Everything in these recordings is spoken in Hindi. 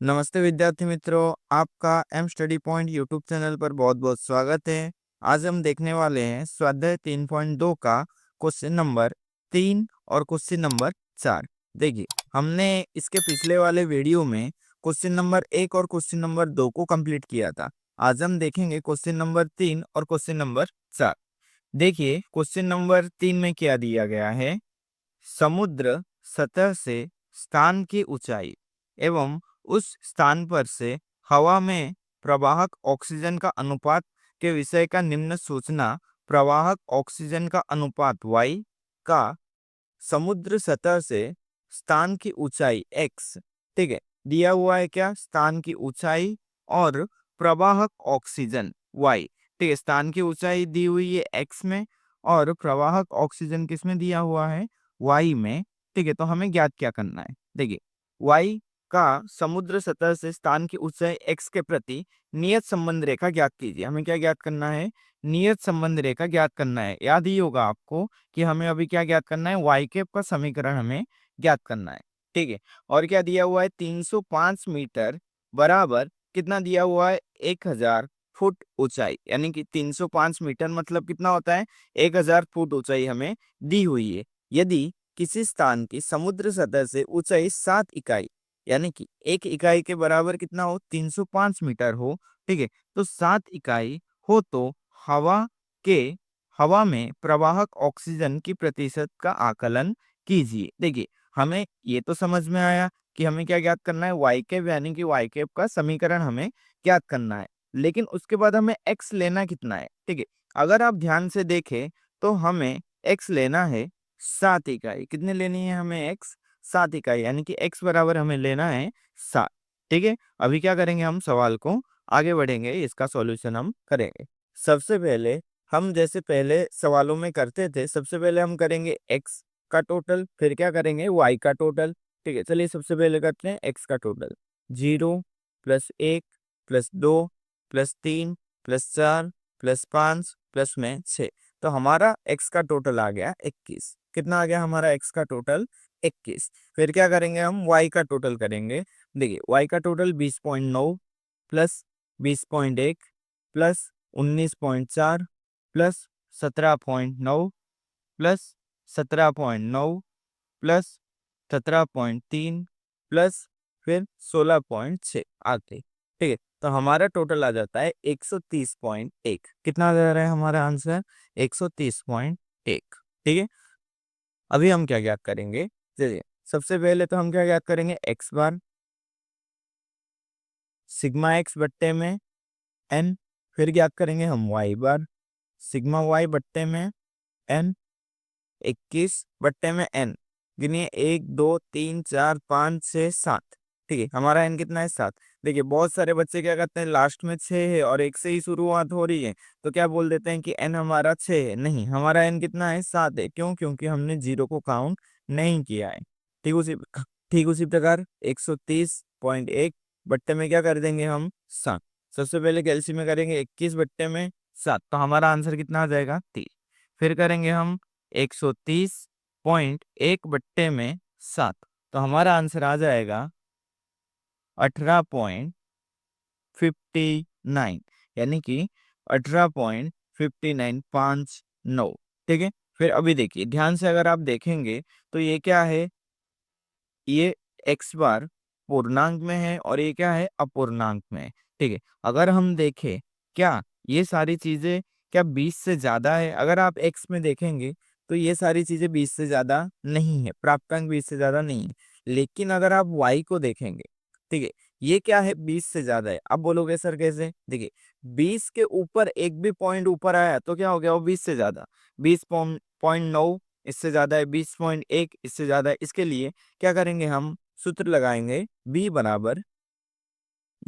नमस्ते विद्यार्थी मित्रों, आपका M Study Point YouTube channel पर बहुत बहुत स्वागत है। आज हम देखने वाले हैं स्वाध्याय 3.2 का क्वेश्चन नंबर 3 और क्वेश्चन नंबर 4। देखिए, हमने इसके पिछले वाले वीडियो में क्वेश्चन नंबर 1 और क्वेश्चन नंबर 2 को कंप्लीट किया था। आज हम देखेंगे क्वेश्चन नंबर 3 और क्वेश्चन नंबर 4। देखिए, क्वेश्चन नंबर 3 में क्या दिया गया है। समुद्र सतह से स्थान की ऊंचाई एवं उस स्थान पर से हवा में प्रवाहक ऑक्सीजन का अनुपात के विषय का निम्न सूचना। प्रवाहक ऑक्सीजन का अनुपात y का समुद्र सतह से स्थान की ऊंचाई x, ठीक है, दिया हुआ है क्या, स्थान की ऊंचाई और प्रवाहक ऑक्सीजन y। ठीक है, स्थान की ऊंचाई दी हुई है x में और प्रवाहक ऑक्सीजन किस में दिया हुआ है, y में। ठीक है, तो हमें ज्ञात क्या करना है। देखिए, y का समुद्र सतह से स्थान की ऊंचाई x के प्रति नियत संबंध रेखा ज्ञात कीजिए। हमें क्या ज्ञात करना है, नियत संबंध रेखा ज्ञात करना है। याद ही होगा आपको कि हमें अभी क्या ज्ञात करना है, वाई कैप का समीकरण हमें ज्ञात करना है। ठीक है, और क्या दिया हुआ है, 305 मीटर बराबर कितना दिया हुआ है, 1000 फुट ऊंचाई। यानी कि 305 मीटर मतलब कितना होता है, 1000 फुट ऊंचाई हमें दी हुई है। यदि किसी स्थान की समुद्र सतह से ऊंचाई 7 इकाई, यानी कि एक इकाई के बराबर कितना हो, 305 मीटर हो, ठीक है, तो 7 इकाई हो तो हवा के हवा में प्रवाहक ऑक्सीजन की प्रतिशत का आकलन कीजिए। देखिए, हमें ये तो समझ में आया कि हमें क्या ज्ञात करना है, वाई कैप, यानी कि वाई कैप का समीकरण हमें ज्ञात करना है। लेकिन उसके बाद हमें एक्स लेना कितना है। ठीक है, अगर आप ध्यान से देखें तो हमें एक्स लेना है 7 इकाई। कितने लेनी है हमें, एक्स 7 इकाई, यानी कि एक्स बराबर हमें लेना है 7। ठीक है, अभी क्या करेंगे, हम सवाल को आगे बढ़ेंगे, इसका सॉल्यूशन हम करेंगे। सबसे पहले हम जैसे पहले सवालों में करते थे, सबसे पहले हम करेंगे x का टोटल, फिर क्या करेंगे y का टोटल। ठीक है, चलिए सबसे पहले करते हैं x का total. 0 plus 1 plus 2 plus 3 plus 4 plus 5 plus में 6, तो हमारा x का टोटल आ गया 21। कितना आ गया हमारा x का टोटल, 21। फिर क्या करेंगे, हम y का टोटल करेंगे। देखिए, y का total 20.9 plus 20.1 plus 19.4 plus 17.9 plus 17.9 plus 17.3 plus फिर 16.6 आते। ठीक है, तो हमारा टोटल आ जाता है 130.1। कितना आ जा रहा है हमारा आंसर, 130.1। ठीक है, अभी हम क्या ज्ञात करेंगे, चलिए सबसे पहले तो हम क्या ज्ञात करेंगे, एक्स बार सिग्मा एक्स बट्टे में एन। फिर ज्ञात करेंगे हम वाई बार सिग्मा वाई बट्टे में एन, 21 बट्टे में एन। गिनिए, 1 2 3 4 5 6 7। ठीक है, हमारा एन कितना है, 7। देखिए, बहुत सारे बच्चे क्या करते हैं, लास्ट में 6 है और 1 से ही शुरुआत हो रही है, तो क्या बोल देते हैं कि एन हमारा 6 है। नहीं, हमारा एन कितना है, 7 है। क्यों, क्योंकि हमने जीरो को काउंट नहीं किया है। ठीक उसी प्रकार 130.1 बट्टे में क्या कर देंगे हम, 7। सबसे पहले कैलसी में करेंगे 21 बट्टे में 7, तो हमारा आंसर कितना आ जाएगा, 30। फिर करेंगे हम 130.1 बट्टे में 7, तो हमारा आंसर आ जाएगा 18.59, यानी कि 18.5959। ठीक है, फिर अभी देखिए ध्यान से, अगर आप देखेंगे तो ये क्या है, ये x बार पूर्णांक में है और ये क्या है, अपूर्णांक में है। ठीक है, अगर हम देखें क्या ये सारी चीजें क्या 20 से ज्यादा है, अगर आप x में देखेंगे तो ये सारी चीजें 20 से ज्यादा नहीं है, प्राप्तांक 20 से ज्यादा नहीं है। लेकिन अगर आप y को देखेंगे, ठीक है, ये क्या है, 20 से ज्यादा है। अब बोलोगे सर कैसे, देखिए 20 के ऊपर एक भी पॉइंट ऊपर आया तो क्या हो गया, वो 20 से ज्यादा। 20.9 इससे ज्यादा है, 20.1 इससे ज्यादा है। इसके लिए क्या करेंगे, हम सूत्र लगाएंगे b बराबर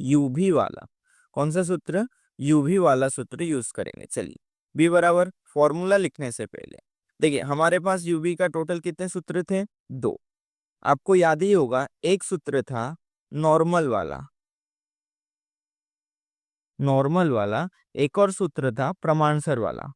uv वाला। कौन सा सूत्र, uv वाला सूत्र यूज करेंगे। चलिए, b बराबर फॉर्मूला लिखने से पहले देखिए, हमारे पास uv का टोटल कितने सूत्र थे, 2। आपको याद ही होगा, एक सूत्र था नॉर्मल वाला, एक और सूत्र था प्रमाणसर वाला,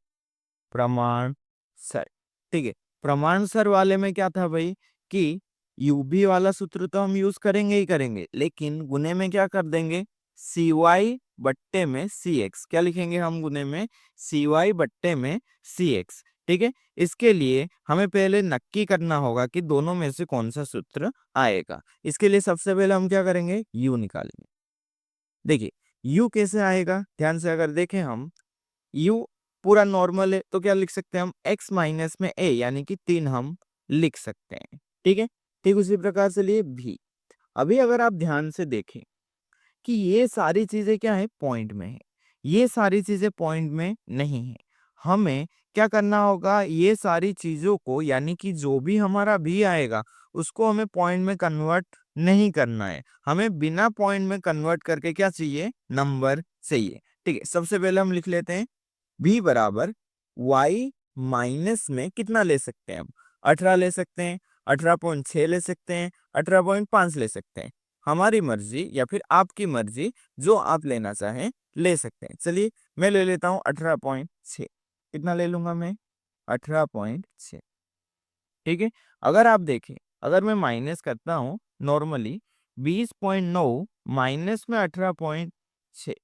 प्रमाणसर। ठीक है, प्रमाणसर वाले में क्या था भाई, कि यू भी वाला सूत्र तो हम यूज करेंगे ही करेंगे, लेकिन गुने में क्या कर देंगे, सी वाई बट्टे में सी एक्स। क्या लिखेंगे हम गुने में, सी वाई बट्टे में सी एक्स। ठीक है, इसके लिए हमें पहले नक्की करना होगा कि दोनों में से कौन सा सूत्र आएगा। इसके लिए सबसे पहले हम क्या करेंगे, यू निकालेंगे। देखिए यू कैसे आएगा, ध्यान से अगर देखें हम, यू पूरा नॉर्मल है तो क्या लिख सकते हैं हम, x माइनस में a यानी कि 3 हम लिख सकते हैं। ठीक है, ठीक उसी प्रकार से लिए भी। अभी अगर आप ध्यान से देखें कि ये सारी चीजें क्या है, पॉइंट में है, ये सारी चीजें पॉइंट में नहीं है। हमें क्या करना होगा, ये सारी चीजों को यानी कि जो भी हमारा भी आएगा उसको हमें पॉइंट में कन्वर्ट नहीं करना है, हमें बिना पॉइंट में कन्वर्ट करके क्या चाहिए, नंबर चाहिए। ठीक है, सबसे पहले हम लिख लेते हैं भी बराबर y माइनस में कितना ले सकते हैं हम, 18 ले सकते हैं, 18.6 ले सकते हैं, 18.5 ले सकते हैं। हमारी मर्जी या फिर आपकी मर्जी, जो आप लेना चाहें ले सकते हैं। चलिए मैं ले लेता हूं 18.6। कितना ले लूंगा मैं, 18.6। ठीक है, अगर आप देखें, अगर मैं माइनस करता हूं नॉर्मली 20.9 माइनस में 18.6,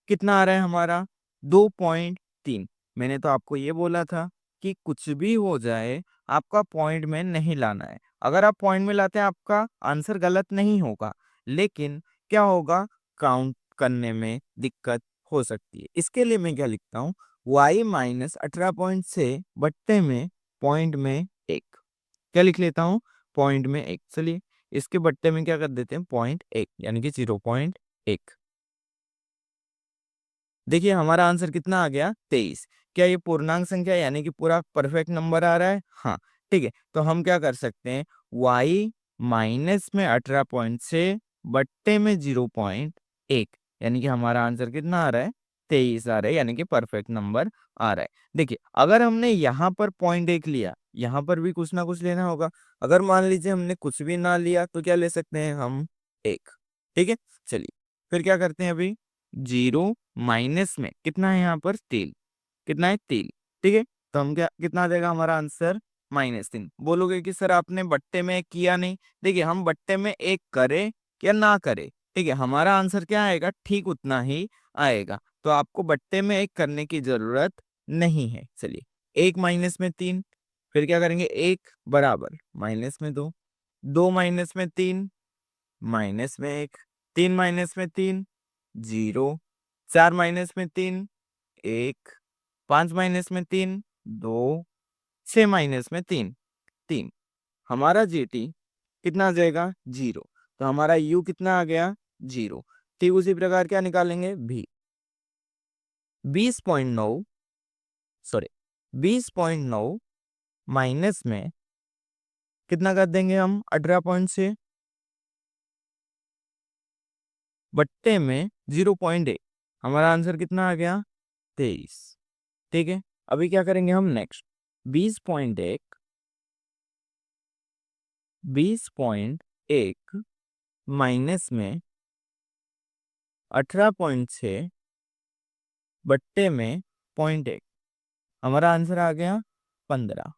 कितना आ रहा है हमारा, 2.3। मैंने तो आपको ये बोला था कि कुछ भी हो जाए आपका पॉइंट में नहीं लाना है। अगर आप पॉइंट में लाते हैं आपका आंसर गलत नहीं होगा, लेकिन क्या होगा, काउंट करने में दिक्कत हो सकती है। इसके लिए मैं क्या लिखता हूँ, y माइनस 18.6 बट्टे में पॉइंट में एक। क्या लिख लेता हूँ, पॉइंट में एक। चलिए इसके बट्टे में क्या कर देते हैं, पॉइंट एक यानी कि 0.1। देखिए हमारा आंसर कितना आ गया, 23। क्या ये पूर्णांक संख्या यानी कि पूरा परफेक्ट नंबर आ रहा है, हाँ। ठीक है, तो हम क्या कर सकते हैं, y माइनस में 18.6 बट्टे में 0.1 यानी कि हमारा आंसर कितना आ रहा है, 23 आ रहा है, यानी कि परफेक्ट नंबर आ रहा है। देखिए अगर हमने यहाँ पर पॉइंट एक लिया, यहाँ पर भी कुछ ना कुछ लेना होगा। अगर मान लीजिए हमने कुछ भी ना लिया तो क्या ले सकते हैं हम, एक। ठीक है, चलिए फिर क्या करते हैं, अभी 0 माइनस में कितना है यहाँ पर, 3। कितना है, 3। ठीक है, तो हम क्या, कितना आ जाएगा हमारा आंसर, -3। बोलोगे कि सर आपने बट्टे में एक किया नहीं। देखिए हम बट्टे में एक करे या ना करे, ठीक है, हमारा आंसर क्या आएगा, ठीक उतना ही आएगा। तो आपको बट्टे में एक करने की जरूरत नहीं है। चलिए 1 माइनस में 3, फिर क्या करेंगे, 1 बराबर माइनस में 2, 2 माइनस में 3 माइनस में 1, 3 माइनस में 3 0, 4 माइनस में 3 1, 5 माइनस में 3 2, 6 माइनस में 3 3। हमारा जीटी कितना आ जाएगा, 0। तो हमारा यू कितना आ गया, 0। ठीक उसी प्रकार क्या निकालेंगे, भी 20.9, सॉरी 20.9 माइनस में कितना कर देंगे हम, 18.6 बट्टे में 0.1। हमारा आंसर कितना आ गया, 23। ठीक है, अभी क्या करेंगे हम नेक्स्ट, 20.1 माइनस में 18.6 बट्टे में 0.1। हमारा आंसर आ गया 15।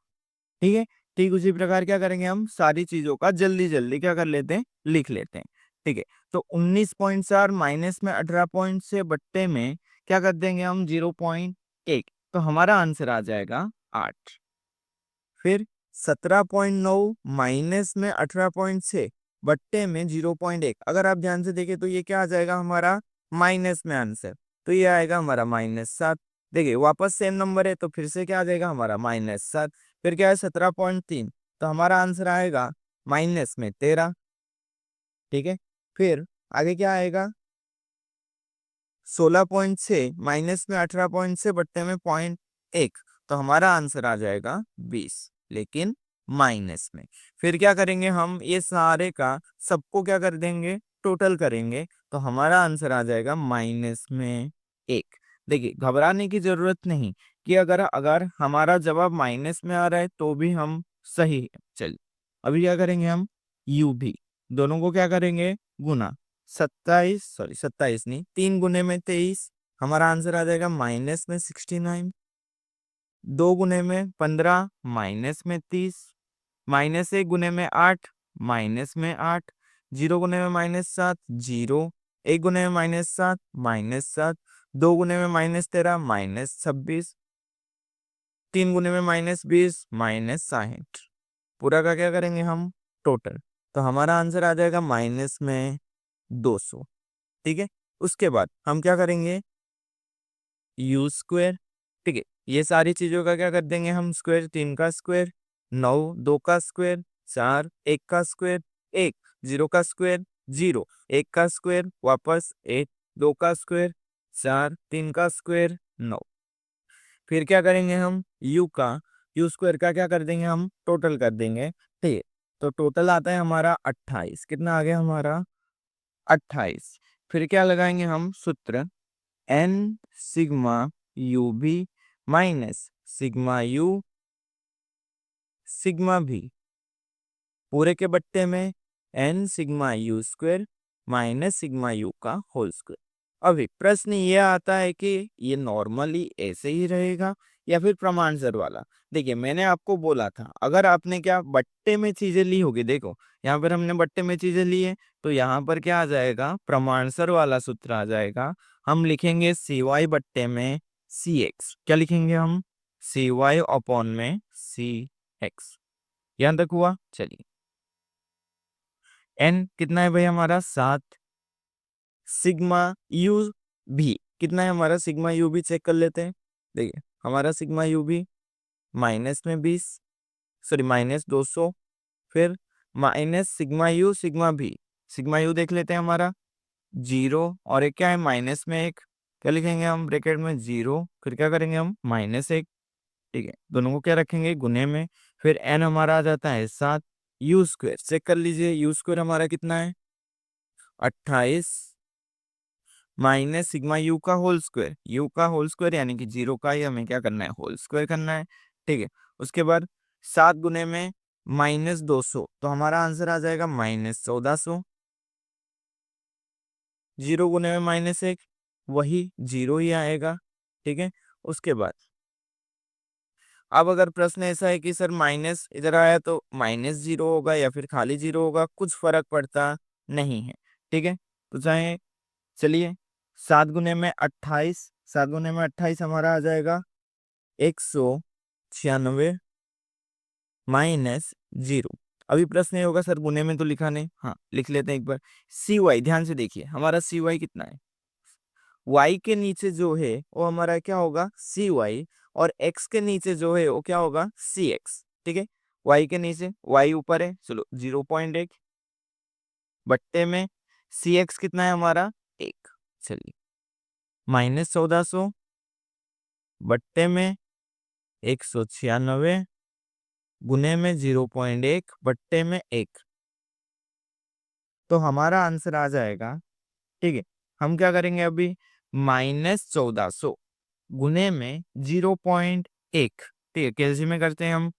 ठीक है, ठीक उसी प्रकार क्या करेंगे, हम सारी चीजों का जल्दी जल्दी क्या कर लेते हैं, लिख लेते हैं। ठीक है, तो 19.4 माइनस में 18.6 बट्टे में क्या कर देंगे हम, 0.1। तो हमारा आंसर आ जाएगा 8। फिर 17.9 माइनस में 18.6 बट्टे में 0.1। अगर आप ध्यान से देखें तो ये क्या आ जाएगा हमारा, माइनस में आंसर, तो ये आएगा हमारा -7। देखिए वापस सेम नंबर है तो फिर से क्या आ जाएगा हमारा, -7। फिर क्या है 17.3, तो हमारा आंसर आएगा माइनस में 13। ठीक है, फिर आगे क्या आएगा, 16.6 माइनस में 18.6 बट्टे में 0.1। तो हमारा आंसर आ जाएगा 20, लेकिन माइनस में। फिर क्या करेंगे हम, ये सारे का सबको क्या कर देंगे, टोटल करेंगे, तो हमारा आंसर आ जाएगा -1। देखिए घबराने की जरूरत नहीं कि अगर अगर हमारा जवाब माइनस में आ रहा है तो भी हम सही है। चलिए अभी क्या करेंगे हम, यू भी दोनों को क्या करेंगे, गुना। 27 नहीं, 3 गुने में 23, हमारा आंसर आ जाएगा माइनस में 69। 2 गुने में 15 माइनस में 30, -1 गुने में 8 माइनस में 8, 0 गुने में -7 0, 1 गुने में -7 -7, 2 गुने में -13 -26, 3 गुने में -20 -60। पूरा का क्या करेंगे हम, टोटल। तो हमारा आंसर आ जाएगा माइनस में 200। ठीक है, उसके बाद हम क्या करेंगे, यू स्क्वायर। ठीक है, ये सारी चीजों का क्या कर देंगे हम, स्क्वायर। 3 का स्क्वायर 9, 2 का स्क्वायर 4, 1 का स्क्वायर 1, 0 का स्क्वायर 0, 1 का स्क्वायर वापस 1, 2 का स्क्वायर 4, 3 का स्क्वायर 9। फिर क्या करेंगे हम, यू स्क्वायर का क्या कर देंगे हम, टोटल कर देंगे। ठीक है, तो टोटल आता है हमारा 28। कितना आ गया हमारा, 28। फिर क्या लगाएंगे हम सूत्र, n sigma u v minus sigma u sigma v, पूरे के बट्टे में n sigma u square minus sigma u का होल स्क्वायर। अभी प्रश्न ये आता है कि ये नॉर्मली ऐसे ही रहेगा या फिर प्रमाणसर वाला। देखिए, मैंने आपको बोला था अगर आपने क्या बट्टे में चीजें ली होगी, देखो यहाँ पर हमने बट्टे में चीजें ली है, तो यहाँ पर क्या आ जाएगा, प्रमाणसर वाला सूत्र आ जाएगा। हम लिखेंगे सी वाई बट्टे में सी एक्स। क्या लिखेंगे हम, सी वाई अपॉन में सी एक्स। यहाँ तक हुआ, चलिए। एन कितना है भाई हमारा, 7। सिग्मा यू भी कितना है हमारा, सिग्मा यू भी चेक कर लेते हैं। देखिए हमारा सिग्मा यू भी माइनस में 20, सॉरी -200। फिर माइनस सिग्मा यू सिग्मा भी, सिग्मा यू देख लेते हैं हमारा 0, और एक क्या है माइनस में 1। क्या लिखेंगे हम, ब्रैकेट में 0, फिर क्या करेंगे हम -1। ठीक है, दोनों को क्या रखेंगे, गुने में। फिर एन हमारा आ जाता है 7। यू स्क्वायर चेक कर लीजिए, यू स्क्वायर हमारा कितना है, 28 माइनस सिग्मा यू का होल स्क्वायर। यू का होल स्क्वायर यानी कि 0 का ही हमें क्या करना है, होल स्क्वायर करना है। ठीक है, उसके बाद 7 गुने में -200, तो हमारा आंसर आ जाएगा -1400। 0 गुने में -1, वही 0 ही आएगा। ठीक है, उसके बाद अब अगर प्रश्न ऐसा है कि सर माइनस इधर आया तो -0 होगा या फिर खाली 0 होगा, कुछ फर्क पड़ता नहीं है। ठीक है, तो चाहे, चलिए 7 गुने में 28, 7 गुने में 28 हमारा आ जाएगा 196 -0। अभी प्रश्न ये होगा सर गुने में तो लिखा नहीं, हाँ लिख लेते हैं एक बार। सी वाई, ध्यान से देखिए हमारा सी वाई कितना है, y के नीचे जो है वो हमारा क्या होगा, सी वाई, और x के नीचे जो है वो क्या होगा, सी एक्स। ठीक है, y के नीचे, y ऊपर है, चलो 0.1 बट्टे में सी एक्स कितना है हमारा 1। चलिए, -1400 बट्टे में 196 गुने में 0.1 बट्टे में 1, तो हमारा आंसर आ जाएगा। ठीक है, हम क्या करेंगे अभी, -1400 गुने में 0.1। ठीक है, कैसे में करते हैं हम,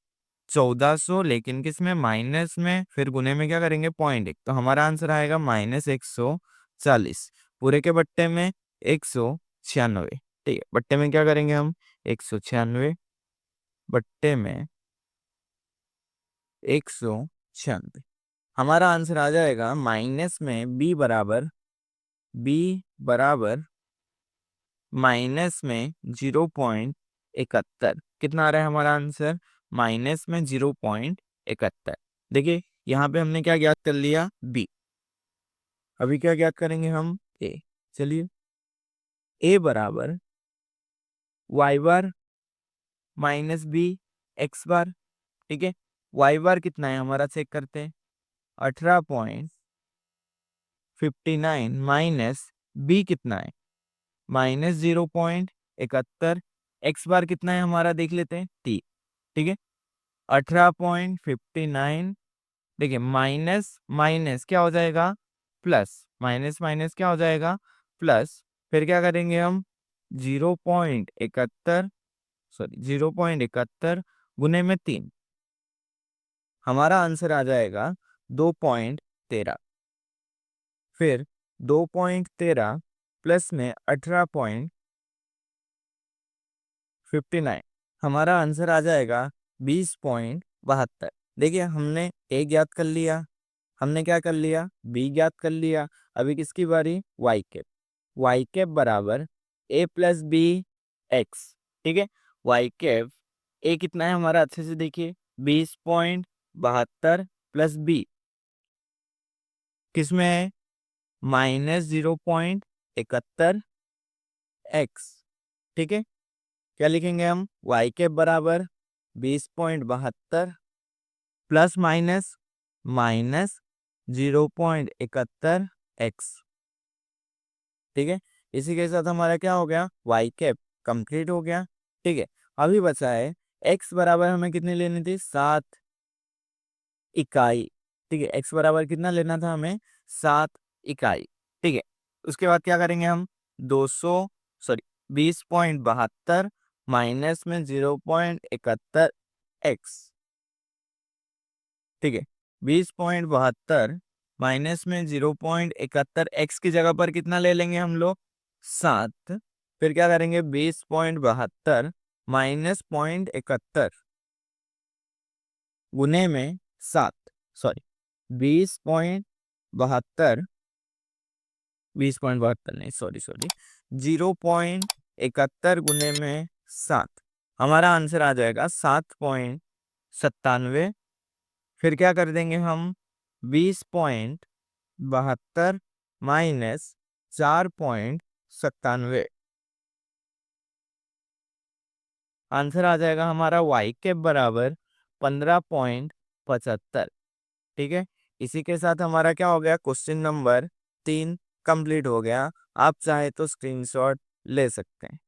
1400 लेकिन किस में, माइनस में, फिर गुने में क्या करेंगे 0.1, तो हमारा आंसर आएगा -140। पूरे के बट्टे में 196। ठीक है, बट्टे में क्या करेंगे हम, 196 बट्टे में 196, हमारा आंसर आ जाएगा माइनस में बी बराबर माइनस में 0.71। कितना आ रहा है हमारा आंसर, माइनस में 0.71। देखिए यहाँ पे हमने क्या ज्ञात कर लिया, बी। अभी क्या ज्ञात करेंगे हम, ए। चलिए, ए बराबर वाई बार माइनस बी एक्स बार। ठीक है, वाई बार कितना है हमारा, चेक करते हैं, 18.59 माइनस बी कितना है, -0.71। एक्स बार कितना है हमारा, देख लेते हैं, टी। ठीक है, 18.59, देखिए माइनस माइनस क्या हो जाएगा, प्लस, माइनस माइनस क्या हो जाएगा, प्लस। फिर क्या करेंगे हम, 0.71, सॉरी 0.71 गुने में 3, हमारा आंसर आ जाएगा 2.13। फिर 2.13 प्लस में 18.59, हमारा आंसर आ जाएगा 20.72। देखिए हमने एक याद कर लिया, हमने क्या कर लिया, बी ज्ञात कर लिया। अभी किसकी बारी, वाई कैप। वाई कैप बराबर ए प्लस बी एक्स। ठीक है, वाई कैप ए कितना है हमारा, अच्छे से देखिए, 20.72 प्लस बी किसमें है, -0.71 एक्स। ठीक है, क्या लिखेंगे हम, वाई कैप बराबर 20.72 प्लस माइनस -0.71 एक्स। ठीक है, इसी के साथ हमारा क्या हो गया, वाई कैप कंप्लीट हो गया। ठीक है, अभी बचा है एक्स बराबर हमें कितनी लेनी थी, 7 इकाई। ठीक है, एक्स बराबर कितना लेना था हमें, 7 इकाई। ठीक है, उसके बाद क्या करेंगे हम, 20.72 माइनस में 0.71 एक्स। ठीक है, 20.72 माइनस में 0.71 एक्स की जगह पर कितना ले लेंगे हम लोग, 7। फिर क्या करेंगे, 20.72 माइनस 0.71 गुने में 7, सॉरी 20.72, 20.72 नहीं, सॉरी 0.71 गुने में 7, हमारा आंसर आ जाएगा 7.97। फिर क्या कर देंगे हम, 20.72 माइनस 4.97, आंसर आ जाएगा हमारा वाई के बराबर 15.75। ठीक है, इसी के साथ हमारा क्या हो गया, क्वेश्चन नंबर 3 कंप्लीट हो गया। आप चाहे तो स्क्रीनशॉट ले सकते हैं।